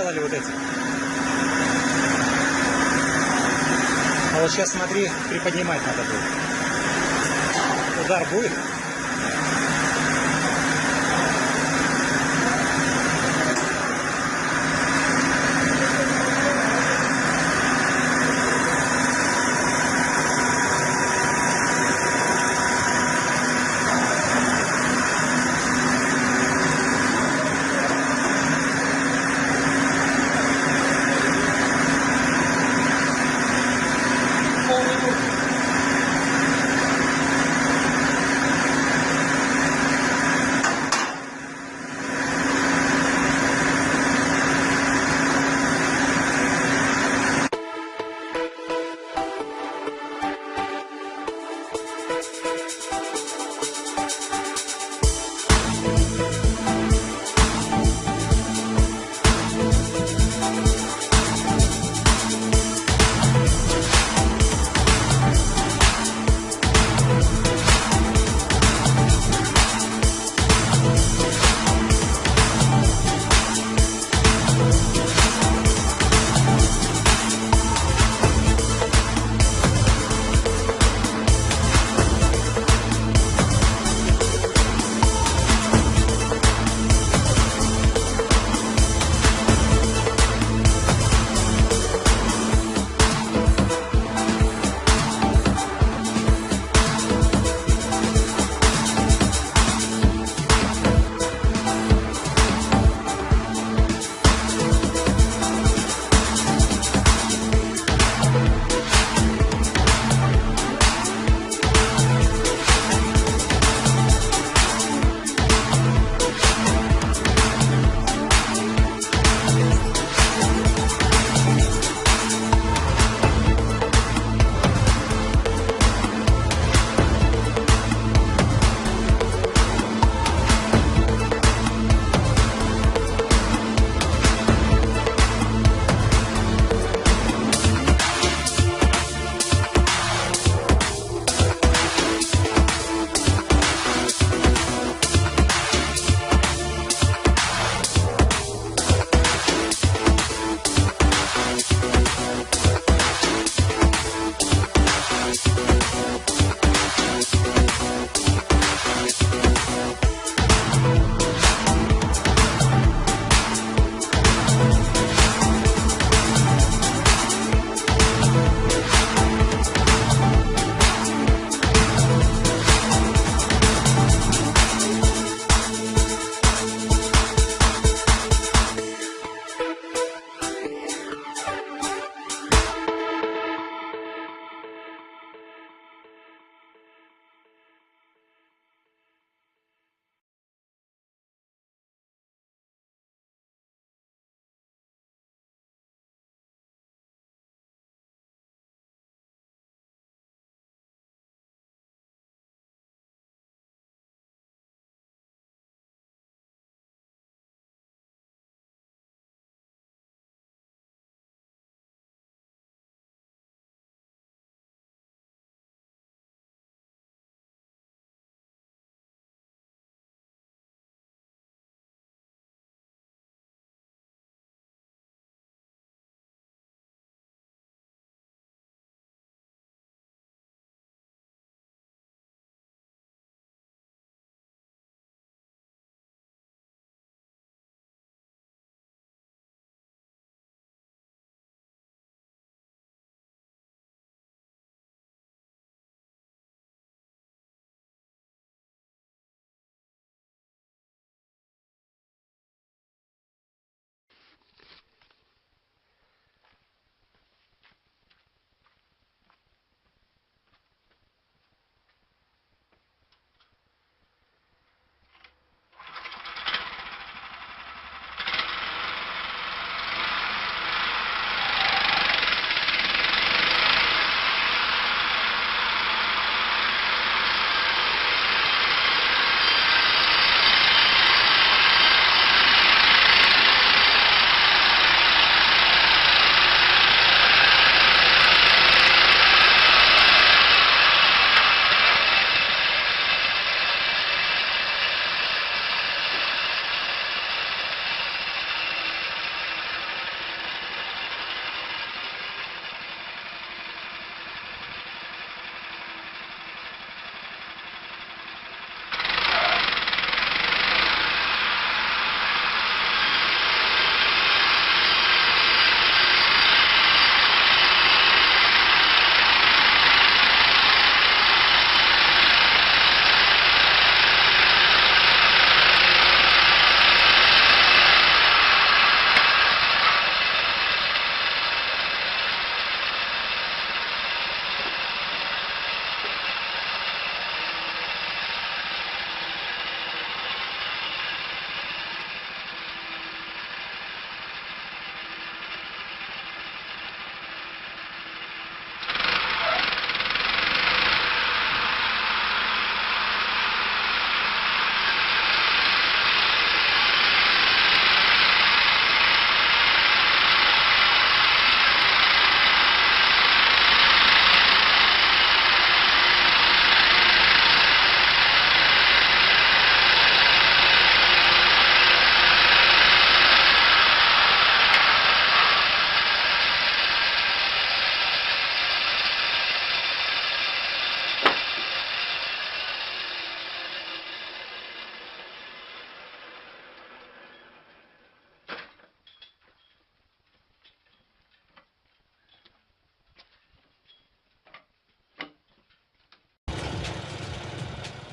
сделали вот эти. А вот сейчас смотри, приподнимать надо будет. Удар будет.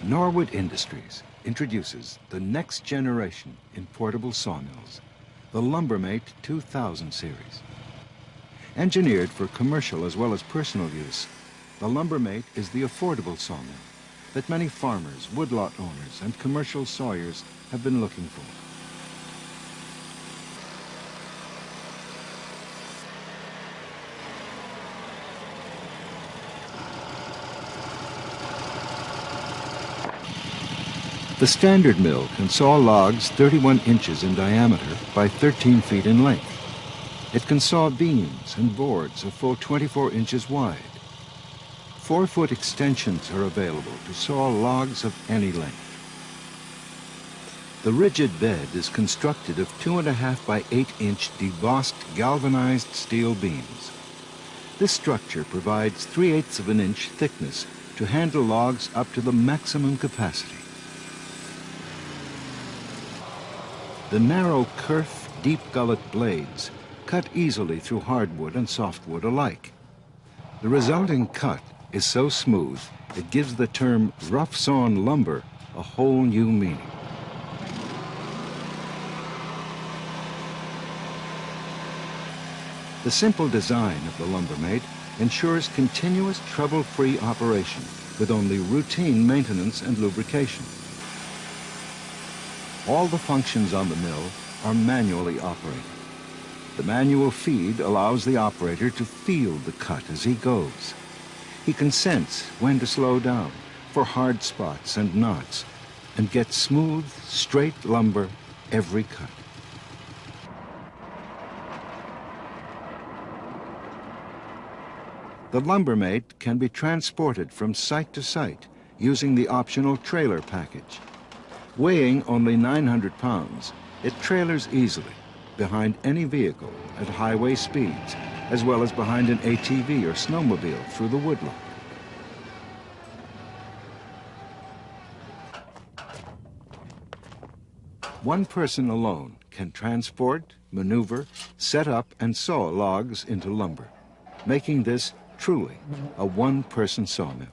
Norwood Industries introduces the next generation in portable sawmills, the Lumbermate 2000 series. Engineered for commercial as well as personal use, the Lumbermate is the affordable sawmill that many farmers, woodlot owners, and commercial sawyers have been looking for. The standard mill can saw logs 31 inches in diameter by 13 feet in length. It can saw beams and boards a full 24 inches wide. 4-foot extensions are available to saw logs of any length. The rigid bed is constructed of 2.5 by 8 inch debossed galvanized steel beams. This structure provides 3/8 of an inch thickness to handle logs up to the maximum capacity. The narrow kerf, deep gullet blades cut easily through hardwood and softwood alike. The resulting cut is so smooth, it gives the term rough-sawn lumber a whole new meaning. The simple design of the Lumbermate ensures continuous trouble-free operation with only routine maintenance and lubrication. All the functions on the mill are manually operated. The manual feed allows the operator to feel the cut as he goes. He can sense when to slow down for hard spots and knots and get smooth, straight lumber every cut. The Lumbermate can be transported from site to site using the optional trailer package. Weighing only 900 pounds, it trailers easily behind any vehicle at highway speeds, as well as behind an ATV or snowmobile through the woodlot. One person alone can transport, maneuver, set up, and saw logs into lumber, making this truly a one-person sawmill.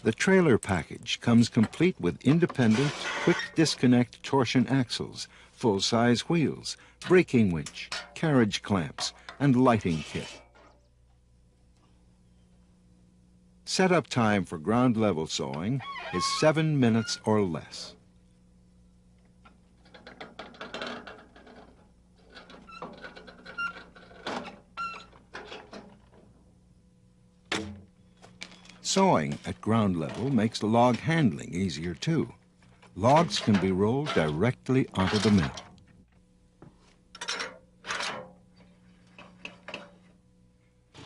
The trailer package comes complete with independent, quick disconnect torsion axles, full-size wheels, braking winch, carriage clamps, and lighting kit. Setup time for ground level sawing is 7 minutes or less. Sawing at ground level makes the log handling easier too. Logs can be rolled directly onto the mill.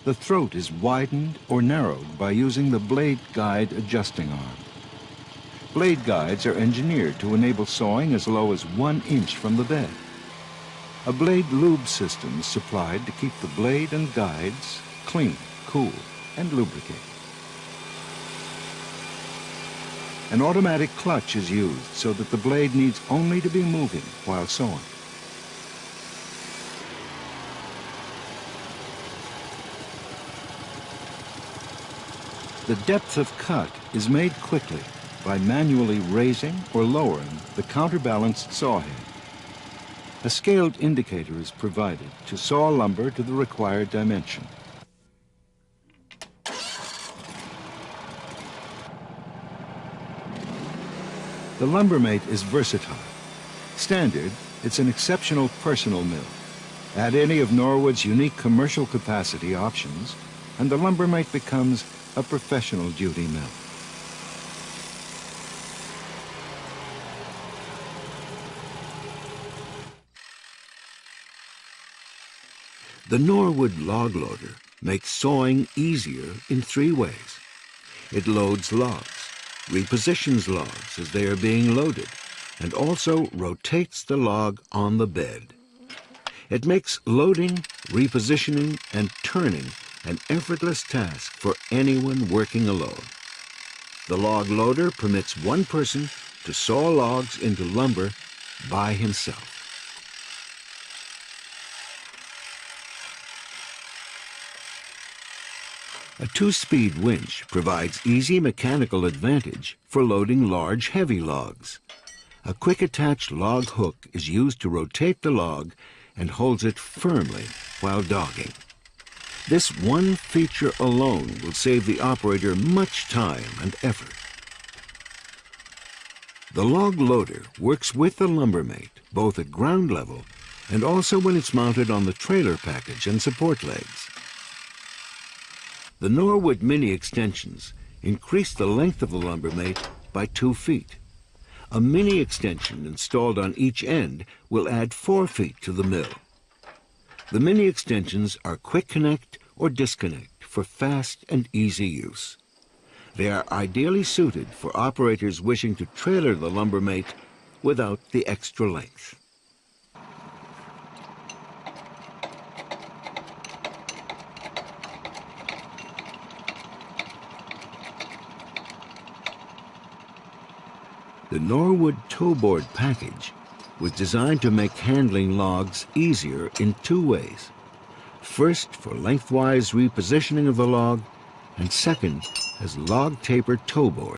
The throat is widened or narrowed by using the blade guide adjusting arm. Blade guides are engineered to enable sawing as low as 1 inch from the bed. A blade lube system is supplied to keep the blade and guides clean, cool, and lubricated. An automatic clutch is used so that the blade needs only to be moving while sawing. The depth of cut is made quickly by manually raising or lowering the counterbalanced saw head. A scaled indicator is provided to saw lumber to the required dimension. The Lumbermate is versatile. Standard, it's an exceptional personal mill. Add any of Norwood's unique commercial capacity options, and the Lumbermate becomes a professional duty mill. The Norwood log loader makes sawing easier in 3 ways. It loads logs, repositions logs as they are being loaded, and also rotates the log on the bed. It makes loading, repositioning, and turning an effortless task for anyone working alone. The log loader permits one person to saw logs into lumber by himself. A 2-speed winch provides easy mechanical advantage for loading large, heavy logs. A quick-attached log hook is used to rotate the log and holds it firmly while dogging. This one feature alone will save the operator much time and effort. The log loader works with the lumbermate both at ground level and also when it's mounted on the trailer package and support legs. The Norwood mini extensions increase the length of the lumbermate by 2 feet. A mini extension installed on each end will add 4 feet to the mill. The mini extensions are quick connect or disconnect for fast and easy use. They are ideally suited for operators wishing to trailer the lumbermate without the extra length. The Norwood towboard package was designed to make handling logs easier in 2 ways. First, for lengthwise repositioning of the log, and second, as log taper towboard.